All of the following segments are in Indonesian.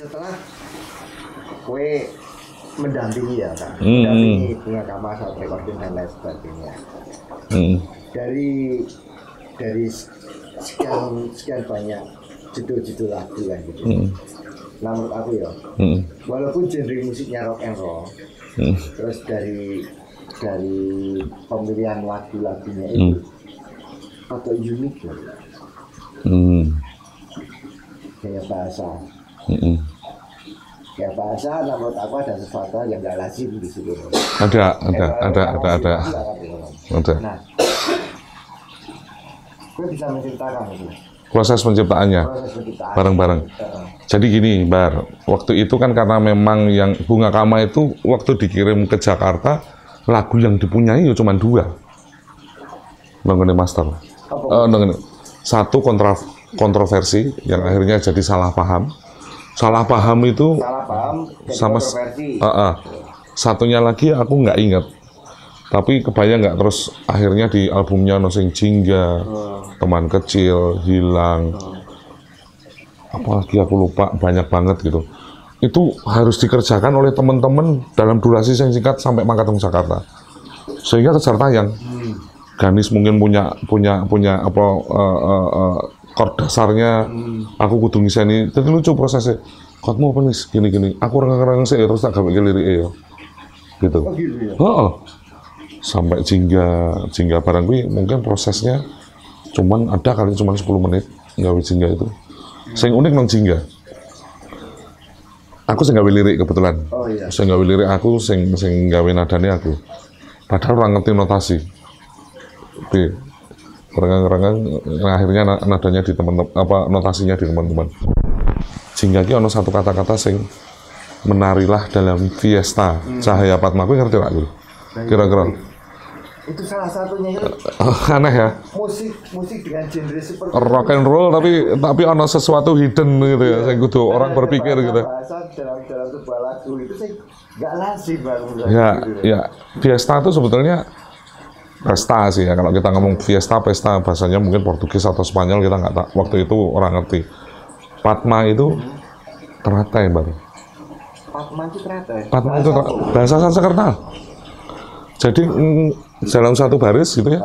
Setelah kue mendampingi ya kan, mendampingi Bunga Kama saat recording dan lain sebagainya. Dari sekian banyak judul-judul lagu lah gitu. Nah menurut aku ya, walaupun genre musiknya rock and roll, terus dari pemilihan lagu-lagunya itu atau unik loh. Kayak bahasa. Ya bahasa, menurut aku ada sesuatu yang nggak lazim di situ. Ada. Nah, gue bisa menceritakan itu. Proses penciptaannya bareng-bareng. Jadi gini, Bar, waktu itu kan karena memang yang Bunga Kama itu waktu dikirim ke Jakarta, lagu yang dipunyai ya cuma 2. Nongone master. Satu kontroversi yang akhirnya jadi salah paham. Salah paham itu sama satunya lagi aku nggak ingat. Tapi kebayang nggak, terus akhirnya di albumnya ono sing Jingga, Teman Kecil, Hilang, apalagi aku lupa, banyak banget gitu. Itu harus dikerjakan oleh teman-teman dalam durasi yang singkat sampai Mangkat Jakarta. Sehingga kejar tayang. Ganis mungkin punya apa chord dasarnya, aku kudu ngiseni. Jadi lucu prosesnya. Chordmu apa nih gini-gini. Aku reng-reng sih terus tak gawe lirik ya. Gitu. Oh gitu ya. Sampai jingga barang gue mungkin prosesnya cuman 10 menit gawe jingga itu. Sing unik nang jingga. Aku sing gawe lirik kebetulan. Oh iya. Sing gawe lirik aku sing gawe nadane aku. Padahal ora ngerti notasi. Tapi renggang-renggang akhirnya nadanya di teman-teman, notasinya di teman-teman. Jingga ki ono satu kata-kata sing menarilah dalam fiesta cahaya Padma. Gue ngerti gak gue? Kira-kira itu salah satunya itu aneh ya, musik dengan genre seperti rock and roll tapi ono sesuatu hidden gitu ya, saya kudu orang berpikir gitu. Bahasa dalam sebuah lagu itu sih nggak lazim banget. Ya fiesta itu sebetulnya pesta sih ya, kalau kita ngomong pesta bahasanya mungkin Portugis atau Spanyol, kita nggak tahu waktu itu orang ngerti. Padma itu teratai baru. Padma itu teratai. Padma itu bahasa Sanskerta. Jadi dalam satu baris gitu ya,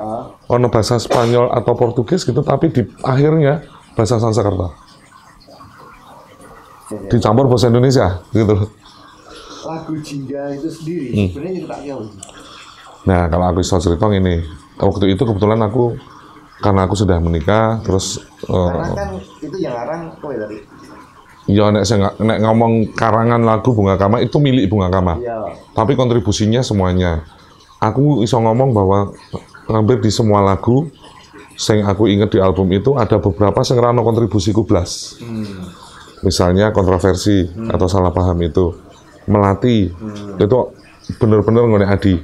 ono bahasa Spanyol atau Portugis gitu, tapi di akhirnya bahasa Sanskerta. Dicampur bahasa Indonesia gitu. Lagu Jingga itu sendiri sebenarnya ceritanya apa sih? Nah, kalau aku bisa cerita ini, waktu itu kebetulan karena aku sudah menikah, terus karena kan itu yang larang kowe tadi. Ya nek ngomong karangan lagu Bunga Kama itu milik Bunga Kama. Iya. Tapi kontribusinya semuanya. Aku iso ngomong bahwa hampir di semua lagu yang aku ingat di album itu ada beberapa yang rano kontribusiku blas. Misalnya kontroversi atau salah paham itu, Melati itu bener-bener ngone Adi.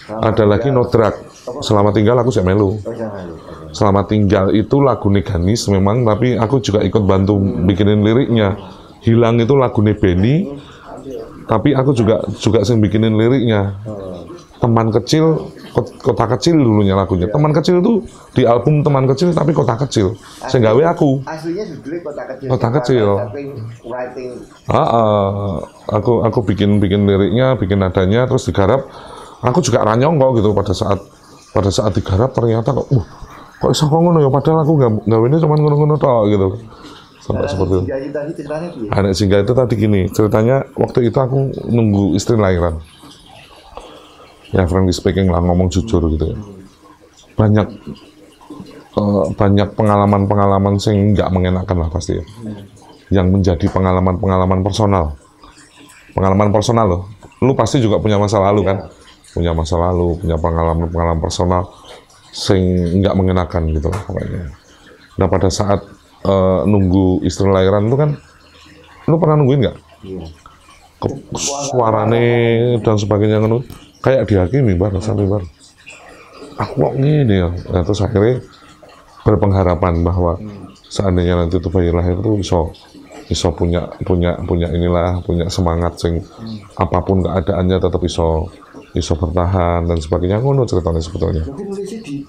Ada lagi Nodrak, Selamat Tinggal aku sih melu. Selamat Tinggal itu lagu Ganis memang, tapi aku juga ikut bantu bikinin liriknya. Hilang itu lagu Benny, tapi aku juga sing bikinin liriknya. Teman Kecil, Kota Kecil dulunya lagunya. Teman Kecil itu di album Teman Kecil tapi Kota Kecil. Saya gawe aku. Aslinya judulnya Kota Kecil. Kota Kecil. Aku bikin liriknya, bikin nadanya, terus digarap. Aku juga ranyong kok gitu pada saat digarap ternyata kok iso ngono ya, padahal aku gawene cuma ngono-ngono tok gitu. Sampai seperti itu. Anak Jingga itu tadi gini, ceritanya waktu itu aku nunggu istri lahiran. Ya frankly speaking lah, ngomong jujur gitu ya. Banyak pengalaman sing nggak mengenakan lah pasti ya. Yang menjadi pengalaman personal. Pengalaman personal loh. Lu pasti juga punya masa lalu kan? Punya masa lalu, punya pengalaman personal sing nggak mengenakan gitu lah pokoknya. Nah pada saat nunggu istri lahiran itu kan, lu pernah nungguin nggak? Suarane dan sebagainya kan, kayak dihakimi sampai bar. Aku kok gini ya. Nah, terus akhirnya berpengharapan bahwa seandainya nanti itu bayi lahir tuh bisa punya inilah, punya semangat sing apapun keadaannya tetap iso bertahan dan sebagainya. Ngono ceritanya sebetulnya. Mungkin nulisnya di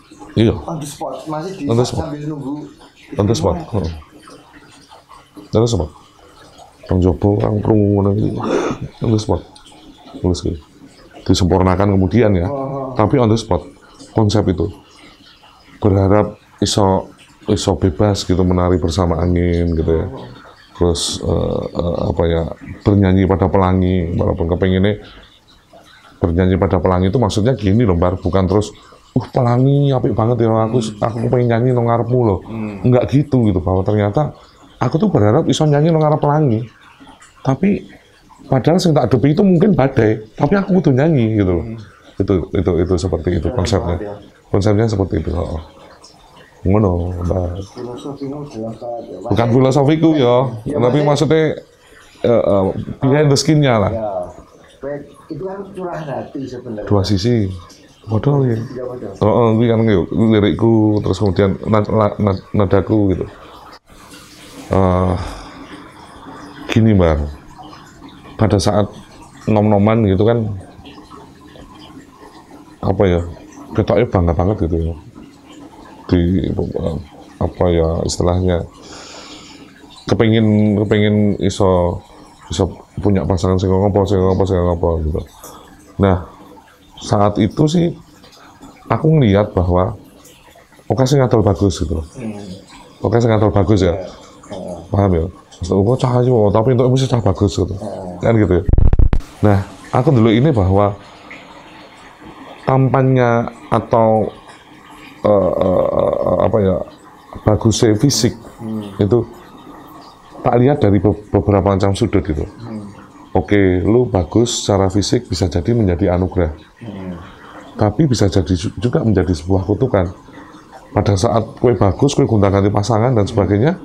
on the spot, masih on the spot. sambil nunggu On the spot. Terus apa? Bang Jobo orang krungu ngono iki. On the spot. Terus disempurnakan kemudian ya. Tapi on the spot konsep itu. Berharap iso bebas gitu menari bersama angin gitu ya. Terus apa ya, bernyanyi pada pelangi, walaupun kepengennya bernyanyi pada pelangi itu maksudnya gini loh Bar, bukan terus pelangi apik banget ya, aku pengen nyanyi nang ngarepmu loh. Enggak gitu bahwa ternyata aku tuh berharap iso nyanyi nang ngarep pelangi. Tapi padahal sing tak adepi itu mungkin badai, tapi aku butuh nyanyi gitu loh. Itu seperti itu konsepnya. Konsepnya seperti itu. Ngono, bukan filosofiku ya, tapi maksudnya behind the skin-nya lah. Ya, itu kan curahan hati sebenarnya. Dua sisi, bodoh ya. Ini kan lirikku, terus kemudian nadaku gitu. Gini Mbak, pada saat nom-noman gitu kan, apa ya, ketoknya bangga banget gitu ya. Di apa ya istilahnya, kepengin iso punya pasangan sing ngopo gitu. Nah saat itu sih aku ngeliat bahwa oke sing ngadol bagus gitu. Oke sing ngadol bagus ya, paham ya. Maksudnya cahaya tapi untuk musik cah bagus gitu, kan gitu ya. Nah aku dulu ini bahwa tampannya atau apa ya, bagusnya fisik itu tak lihat dari beberapa macam sudut itu. Oke, lu bagus secara fisik bisa jadi menjadi anugerah, tapi bisa jadi juga menjadi sebuah kutukan. Pada saat kue bagus, kue gonta-ganti pasangan dan sebagainya,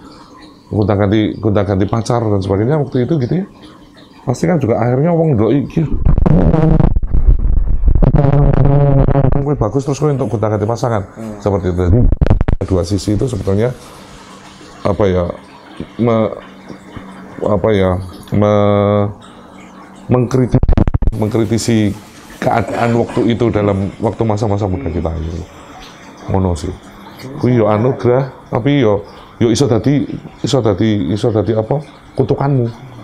gonta-ganti pacar dan sebagainya waktu itu gitu ya, pasti kan juga akhirnya wong doi kue bagus terus kue untuk gonta-ganti pasangan seperti itu. Dua sisi itu sebetulnya apa ya, mengkritisi keadaan waktu itu dalam waktu masa-masa muda kita gitu. Ngono sih. Kuwi yo anugerah, tapi yo iso dadi apa? Kutukanmu.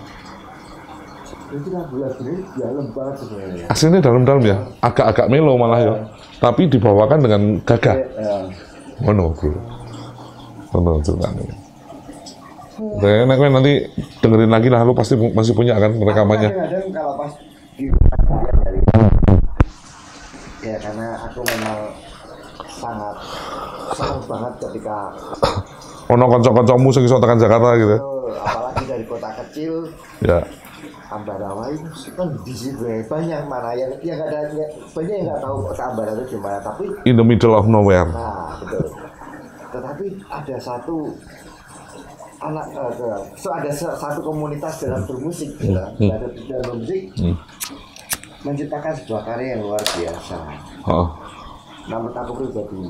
Itu lagu-lagunya dalam banget sebenarnya. Aslinya dalam-dalam ya, agak-agak melo malah ya. Tapi dibawakan dengan gagah. Ngono, Bro. Ngono ceritanya. Nanti dengerin lagi lah, lu pasti masih punya kan rekamannya. Kadang kalau pas di ya karena aku memang sangat senang banget ketika ono kanca-kancamu sing iso tekan Jakarta gitu. Apalagi dari kota kecil. Ya. Ambarawa itu kan di situ banyak mana yang nggak ada, banyak yang nggak tahu kota Ambarawa itu gimana, tapi in the middle of nowhere. Nah betul. Tetapi ada satu ada satu komunitas dalam bermusik, dalam bermusik menciptakan sebuah karya yang luar biasa. Menurut aku pribadi,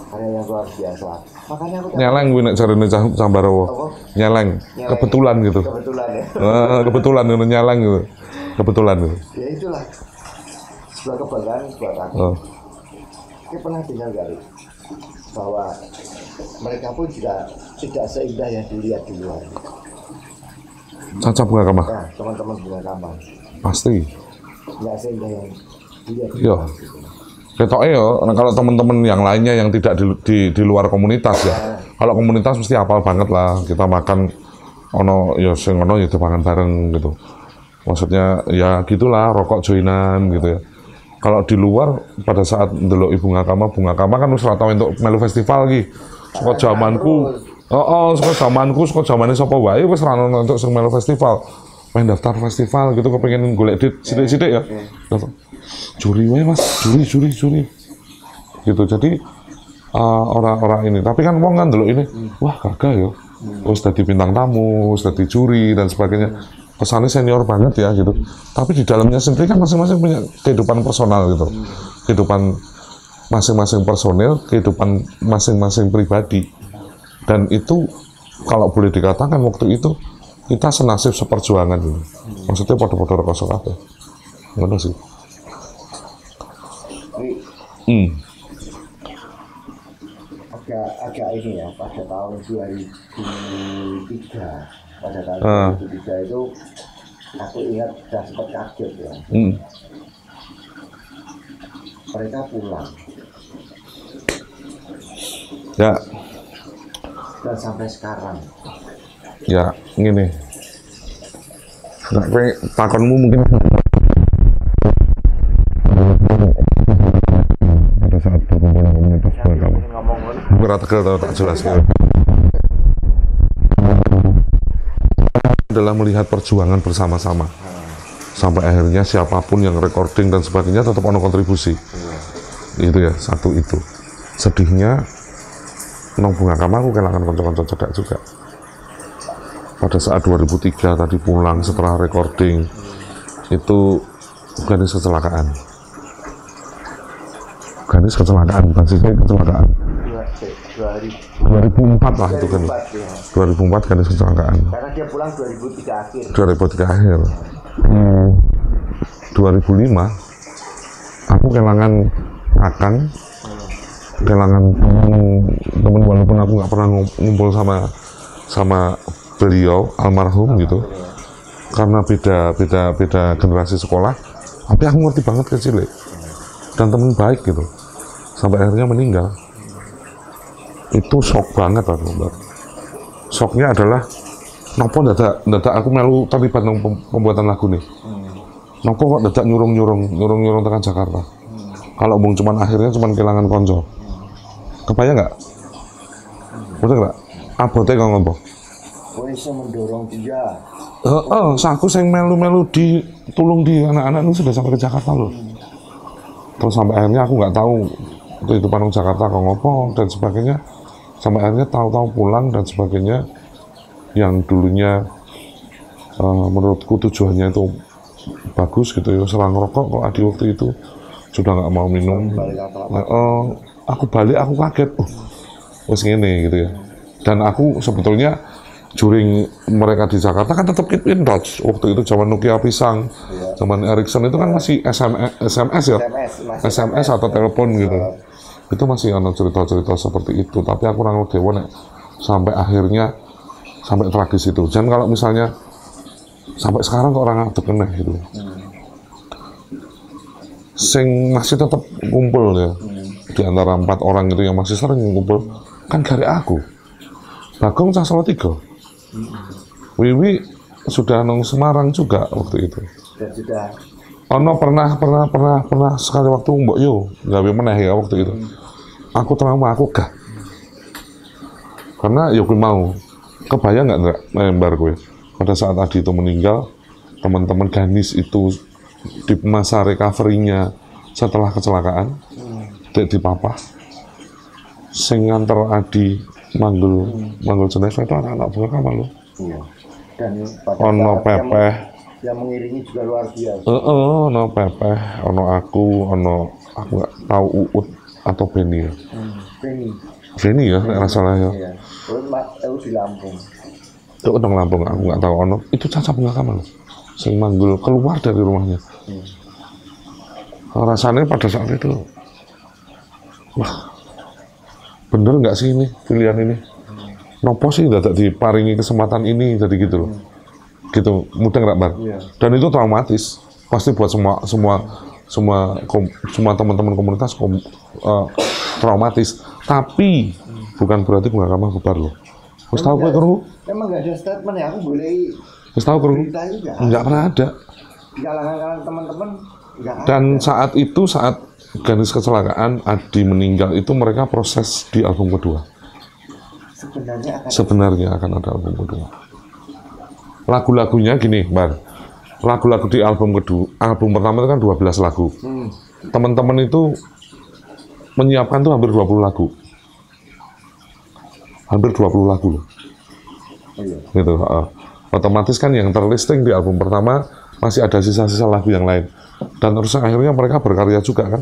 karya yang luar biasa. Makanya aku nyeleng gue nek jarene Ambarawa. Nyeleng. Kebetulan gitu. Kebetulan ya. Kebetulan ngono nyeleng gitu. Kebetulan gitu. Ya itulah sebuah kebanggaan buat aku. Saya pernah dengar kali bahwa mereka pun juga tidak seindah yang dilihat di luar. Caca Bunga Kamah. Nah, teman-teman Bunga Kamah. Pasti. Nggak seindah yang dilihat di luar. Ketoknya ya, kalau teman-teman yang lainnya yang tidak di luar komunitas ya. Kalau komunitas mesti hafal banget lah. Kita makan ono ya sing ono ya dipangan bareng gitu. Maksudnya ya gitulah, rokok joinan gitu ya. Kalau di luar pada saat ndelok Bunga Kamah kan wis ora tau entuk melu festival iki. Saka zamanku, saka zamane sapa wae wis ora ono entuk sing melu festival. Main daftar festival gitu kepengen golek dit sithik-sithik ya. Juri wae Mas, juri. Gitu. Jadi orang-orang ini, tapi kan wong kan ndelok ini, wah gagah ya. Wis dadi bintang tamu, wis dadi juri dan sebagainya. Kesannya senior banget ya gitu. Tapi di dalamnya sendiri kan masing-masing punya kehidupan personal gitu. Kehidupan masing-masing personil, kehidupan masing-masing pribadi. Dan itu kalau boleh dikatakan waktu itu kita senasib seperjuangan gitu. Maksudnya podo-podo rekoso kabeh. Ngono sih. Agak ini ya, pada tahun 2003 pada tahun 2003 itu aku ingat sudah sempat kaget ya. Mereka pulang. Ya. Dan sampai sekarang. Ya, gini. Nah, takonmu mungkin pada saat perkumpulan komunitas beragama. Aku rata kalau tak jelas ya. Adalah melihat perjuangan bersama-sama. Sampai akhirnya siapapun yang recording dan sebagainya tetap ono kontribusi. Itu ya, satu itu. Sedihnya nang Bunga Kama aku kehilangan konco-konco cedak juga. Pada saat 2003 tadi pulang setelah recording itu ganis kecelakaan. Ganis kecelakaan, bukan sih kecelakaan. 2004 lah itu kan. 2004 ganis kecelakaan. Karena dia pulang 2003 akhir. 2003 akhir. 2005 aku kehilangan Akang, kehilangan teman walaupun aku nggak pernah ngumpul sama beliau almarhum gitu, karena beda generasi sekolah, tapi aku ngerti banget kecil dan teman baik gitu, sampai akhirnya meninggal. Itu shock banget aku, Mbak. Shocknya adalah nopo dadak aku melu terlibat nang pembuatan lagu nih. Nopo kok dadak nyurung tekan Jakarta. Kalau bung cuman akhirnya cuman kehilangan konco. Kebayang nggak? Betul nggak? Abote kok ngomong. Kowe iso mendorong dia. Aku sing melu-melu ditulung di anak-anak itu sudah sampai ke Jakarta loh. Terus sampai akhirnya aku nggak tahu kehidupan di Jakarta kok ngopo dan sebagainya. Sampai akhirnya tahu-tahu pulang dan sebagainya. Yang dulunya menurutku tujuannya itu bagus gitu ya, selang rokok kok Adi waktu itu sudah nggak mau minum. Aku balik, aku kaget. Wes ngene gitu ya. Dan aku sebetulnya during mereka di Jakarta kan tetap keep in touch. Waktu itu zaman Nokia pisang, zaman Ericsson itu kan masih SMS ya, SMS atau telepon gitu. Itu masih ada cerita-cerita seperti itu. Tapi aku kurang dewa nek sampai akhirnya sampai tragis itu. Dan kalau misalnya sampai sekarang kok orang ngadep kena gitu. Sing masih tetap kumpul ya. Di antara 4 orang itu yang masih sering kumpul kan dari aku. Bagong cah Salatiga. Wiwi sudah nang Semarang juga waktu itu. Sudah. Ono pernah sekali waktu mbok yo gawe meneh ya waktu itu. Aku trauma, aku gak. Karena yo mau kebayang nggak member gue pada saat Adi itu meninggal, teman-teman Ganis itu di masa recovery-nya setelah kecelakaan di Papa sing nganter Adi manggul jenazah itu anak-anak Bunga Kama loh. Iya. Dan ono Pepeh yang mengiringi juga luar biasa. ono Pepeh, ono aku nggak tahu Uut atau Beni ya. Beni ya, nggak salah ya. Iya. Aku di Lampung. Itu orang Lampung, aku nggak tahu ono. Itu Caca Bunga Kama loh. Sing manggul keluar dari rumahnya. Rasanya pada saat itu, wah, bener nggak sih ini pilihan ini? Nopo sih tidak diparingi kesempatan ini jadi gitu loh. Gitu, mudah nggak Bar? Dan itu traumatis. Pasti buat semua teman-teman komunitas traumatis. Tapi bukan berarti Bunga Kama bubar loh. Terus tahu gue kerungu? Emang nggak ada statement ya, aku boleh. Terus tahu kerungu? Nggak pernah ada. Di kalangan teman-teman nggak ada. Dan saat Ganis kecelakaan, Adi meninggal itu mereka proses di album kedua. Sebenarnya akan ada album kedua. Lagu-lagunya gini, Bar. Lagu-lagu di album kedua, album pertama itu kan 12 lagu. Teman-teman itu menyiapkan tuh hampir 20 lagu. Hampir 20 lagu loh. Gitu. Otomatis kan yang terlisting di album pertama masih ada sisa-sisa lagu yang lain. Dan terus akhirnya mereka berkarya juga kan.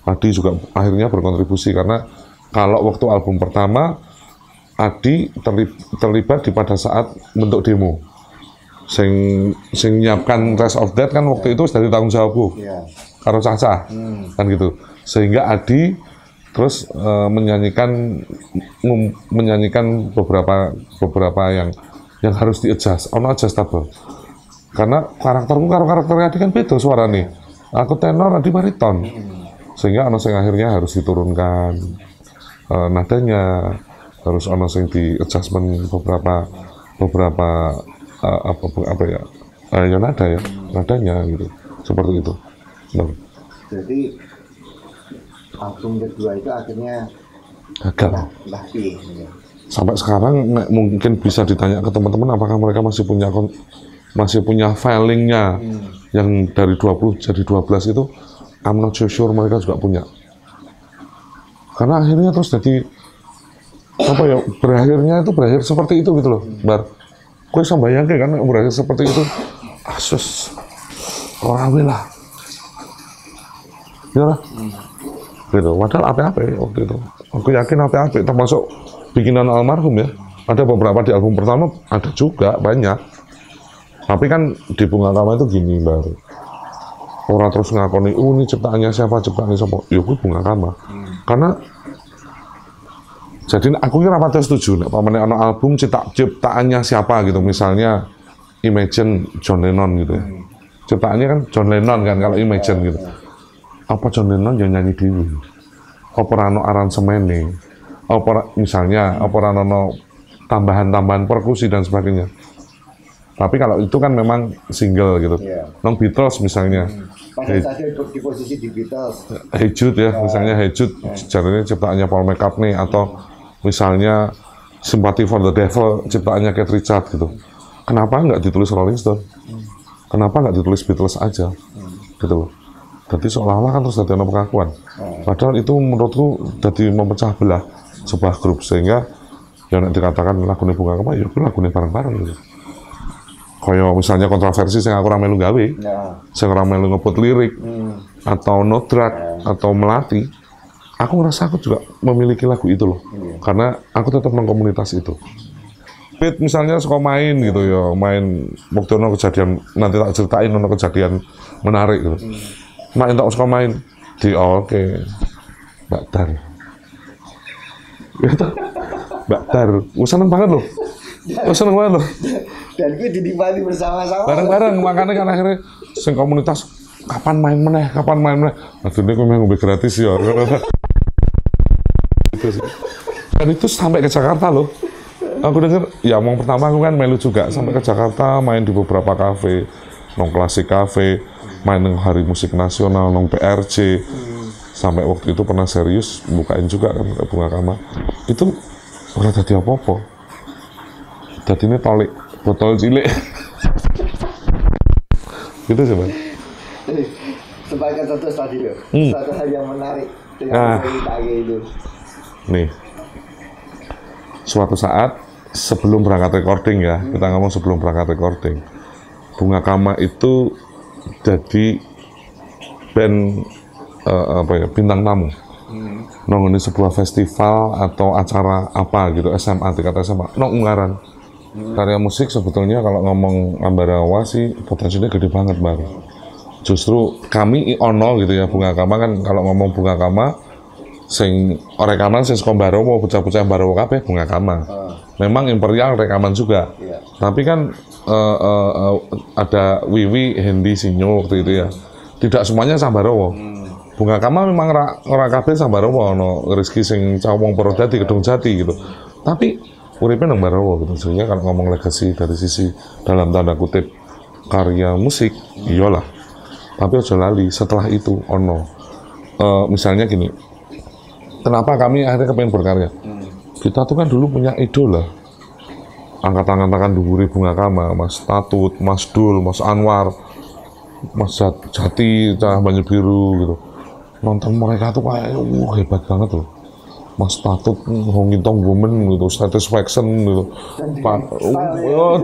Adi juga akhirnya berkontribusi karena kalau waktu album pertama Adi terlibat di pada saat bentuk demo. Sing nyiapkan Rest of Death kan waktu itu dari tanggung jawabku. Karo Caca. Kan gitu. Sehingga Adi terus menyanyikan beberapa yang yang harus di-adjust, ono adjustable. Karena karakterku karo karakter Adi kan beda suaranya. Aku tenor, Adi bariton. Sehingga ono sing akhirnya harus diturunkan nadanya, harus ono sing di adjustment beberapa apa ya, ya nadanya gitu. Seperti itu. Benar. Jadi album kedua itu akhirnya gagal. Gitu. Sampai sekarang mungkin bisa ditanya ke teman-teman apakah mereka masih punya filingnya yang dari 20 jadi 12 itu, I'm not so sure mereka juga punya. Karena akhirnya terus jadi apa ya, berakhir seperti itu gitu loh. Bar kowe iso bayangke kan berakhir seperti itu. Asus ora lah. Ya lah. Gitu. Padahal apa-apa waktu itu. Aku yakin apa-apa termasuk bikinan almarhum ya. Ada beberapa di album pertama, ada juga banyak. Tapi kan di Bunga Kama itu gini baru. Orang terus ngakoni, ini ciptaannya siapa? Ya gue Bunga Kama. Karena jadi aku kira rapatnya setuju. Nek pamane ana album ciptaannya siapa gitu. Misalnya Imagine John Lennon gitu ya. Ciptaannya kan John Lennon kan kalau Imagine gitu. Apa John Lennon yang nyanyi dhewe? Apa ana aransemennya? Misalnya apa ana tambahan-tambahan perkusi dan sebagainya. Tapi kalau itu kan memang single gitu. Nong Beatles misalnya. Pada saat itu di posisi di Beatles. Hey Jude ya, misalnya Hey Jude, caranya ciptaannya Paul McCartney atau misalnya Sympathy for the Devil, ciptaannya Keith Richards gitu. Kenapa nggak ditulis Rolling Stone? Kenapa nggak ditulis Beatles aja? Gitu loh. Jadi seolah-olah kan terus jadi pengakuan. Padahal itu menurutku jadi memecah belah sebuah grup sehingga yang dikatakan lagunya Bunga Kama, ya itu lagunya bareng-bareng gitu. Kayak misalnya kontroversi yang aku ramelu gawe, yang ramelu ngebut lirik, atau no track, atau melati, aku ngerasa aku juga memiliki lagu itu loh, karena aku tetap nang komunitas itu. Misalnya suka main gitu ya, main waktu ada kejadian, nanti tak ceritain ada kejadian menarik gitu. Main tak suka main di oke, Mbak Dar, gitu, Mbak Dar, seneng banget loh. Seneng banget loh. Dan gue dinikmati bersama-sama. Bareng-bareng, makanya kan akhirnya sing komunitas kapan main meneh. Akhirnya gue ngombe gratis ya. Dan itu sampai ke Jakarta loh. Aku denger, ya omong pertama aku kan melu juga sampai ke Jakarta, main di beberapa kafe, nong klasik kafe, main nong Hari Musik Nasional, nong PRC. Sampai waktu itu pernah serius bukain juga kan ke Bunga Kama. Itu ora dadi apa-apa. Jadi ini tolik botol cilik gitu sih Bang. Sebagai contoh tadi loh, satu hal yang menarik dengan cerita itu. Nih, suatu saat sebelum berangkat recording ya, kita ngomong sebelum berangkat recording, Bunga Kama itu jadi band bintang tamu. Nong ini sebuah festival atau acara apa gitu, SMA, tingkat SMA, nong Ungaran. Karya musik sebetulnya kalau ngomong Ambarawa sih potensinya gede banget Bang. Justru kami ono gitu ya Bunga Kama kan, kalau ngomong Bunga Kama sing rekaman sing saka Ambarawa, bocah-bocah Ambarawa kabeh Bunga Kama. Memang Imperial rekaman juga. Tapi kan ada Wiwi, Hendy, Sinyo waktu itu ya. Tidak semuanya Ambarawa. Bunga Kama memang ora kabeh Ambarawa, ono Rizky sing Cawong Purwodadi, Kedung Jati gitu. Tapi uripnya nang Ambarawa gitu. Sehingga kalau ngomong legasi dari sisi dalam tanda kutip karya musik, iyalah. Tapi aja lali setelah itu ono. Misalnya gini, kenapa kami akhirnya kepengen berkarya? Kita tuh kan dulu punya idola. Angkat-angkat dhuwure Bunga Kama, Mas Tatut, Mas Dul, Mas Anwar, Mas Jati, Cah Banyu Biru gitu. Nonton mereka tuh kayak hebat banget loh. Mas Tatut, Hongintong Woman gitu, Satisfaction gitu,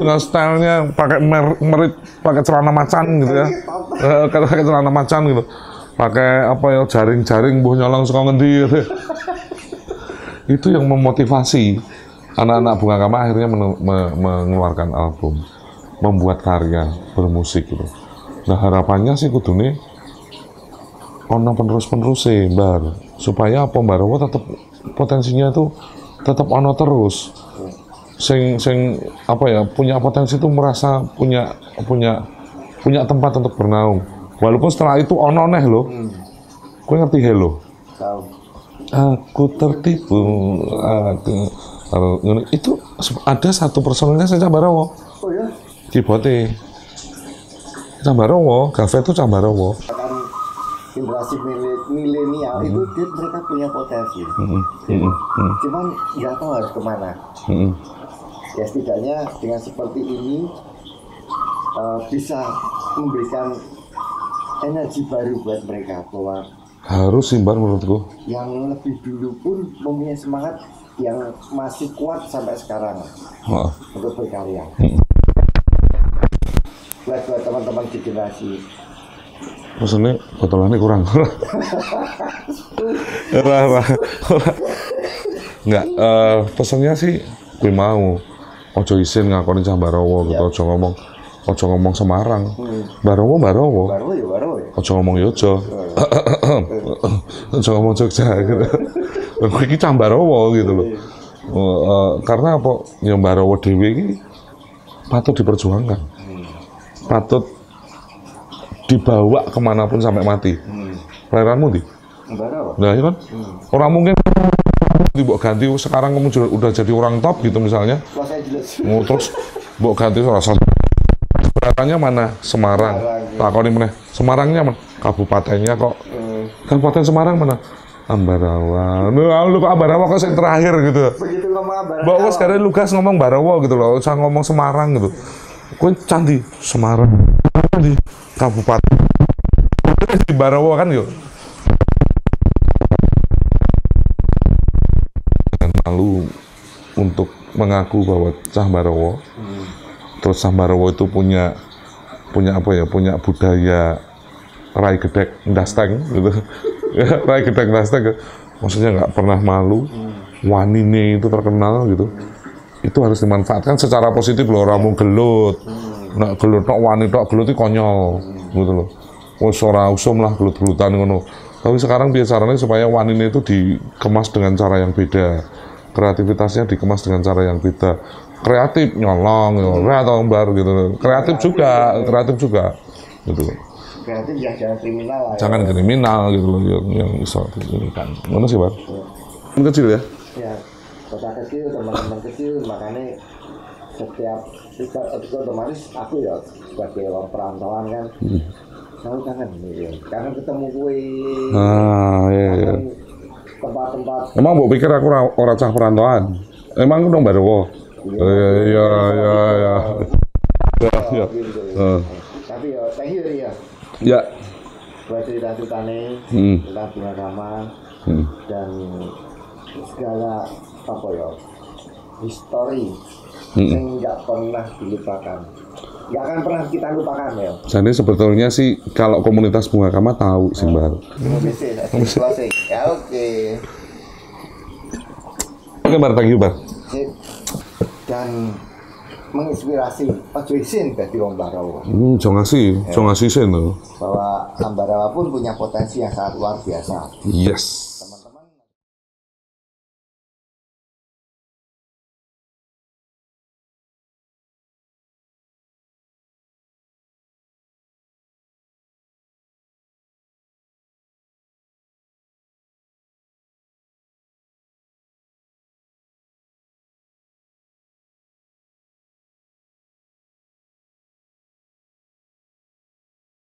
dengan stylenya pakai merit, pakai celana macan gitu ya, pakai celana macan gitu, pakai apa ya jaring-jaring buah nyolong suka ngendi gitu. Itu yang memotivasi anak-anak Bunga Kama akhirnya mengeluarkan album, membuat karya bermusik gitu. Nah harapannya sih kudune ono penerus-penerus supaya apa Ambarawa tetap potensinya itu tetap ono terus. sing apa ya, punya potensi itu merasa punya tempat untuk bernaung. Walaupun setelah itu ono neh lho. Kowe ngerti Hello? Tahu. Aku tertipu, itu ada satu personelnya saya Cambarawa. Oh ya? Kibote Cambarawa, Gavet itu Cambarawa. Kan generasi milenial itu mereka punya potensi. Cuman nggak tahu harus kemana. Ya setidaknya dengan seperti ini bisa memberikan energi baru buat mereka, bahwa Harus sih Bar menurutku. yang lebih dulu pun mempunyai semangat yang masih kuat sampai sekarang untuk berkarya. Buat teman-teman di generasi. Maksudnya botolannya kurang. Ora. Enggak, pesannya sih gue mau ojo isin ngakoni Cambarawa gitu, ojo ngomong Semarang. Barowo. Baru ya. Ojo ngomong Yojo. Ojo ngomong Jogja gitu. Gue iki Cambarawa gitu loh. Karena apa? Yang Barowo dhewe iki patut diperjuangkan. Patut dibawa kemanapun sampai mati. Pelayaranmu di? Baru. Nah, iya kan? Orang mungkin dibawa ganti sekarang kamu udah jadi orang top gitu misalnya. Terus bawa ganti rasa beratnya mana? Semarang. Takoni meneh. Semarangnya mana? Kabupatennya kok. Kabupaten Semarang mana? Ambarawa. Lu kok Ambarawa kok yang terakhir gitu. Begitu ngomong Ambarawa. Bawa sekarang Lukas ngomong Barawa gitu loh. Saya ngomong Semarang gitu. Kok candi Semarang di kabupaten di Barawa kan yuk. Malu untuk mengaku bahwa Cambarawa, terus Cambarawa itu punya apa ya, punya budaya rai gedek ndasteng gitu. Rai gedek ndasteng, maksudnya nggak pernah malu, wanine itu terkenal gitu. Itu harus dimanfaatkan secara positif loh, ramu gelut, nak gelut, nak wani, nak gelut itu konyol gitu loh. Wes ora usum lah gelut-gelutan ngono. Tapi sekarang biasanya supaya wanine itu dikemas dengan cara yang beda. Kreativitasnya dikemas dengan cara yang beda. Kreatif nyolong, atau bar gitu. Kreatif juga gitu. Kreatif ya jangan kriminal lah. Jangan kriminal gitu loh yang bisa ini kan. Mana sih, Bar? Kecil ya? Ya, kota kecil, teman-teman kecil, makanya setiap itu otomatis aku ya sebagai orang perantauan kan selalu kangen ya. Kangen ketemu kue. Iya. Tempat-tempat. Emang mbok pikir aku ora cah perantauan? Emang aku dong Barowo. Iya. Tapi ya thank you ya. Ya. Buat cerita-ceritanya tentang Bungakama dan segala apa ya histori yang nggak pernah dilupakan, nggak akan pernah kita lupakan ya. Jadi sebetulnya sih kalau komunitas Bungakama tahu sih Mbak. Closing. Ya oke. Oke Bar, thank you Bar. Dan menginspirasi ojo isin dadi wong Barawa. Jangan ngasih sen loh. Bahwa Ambarawa pun punya potensi yang sangat luar biasa. Yes.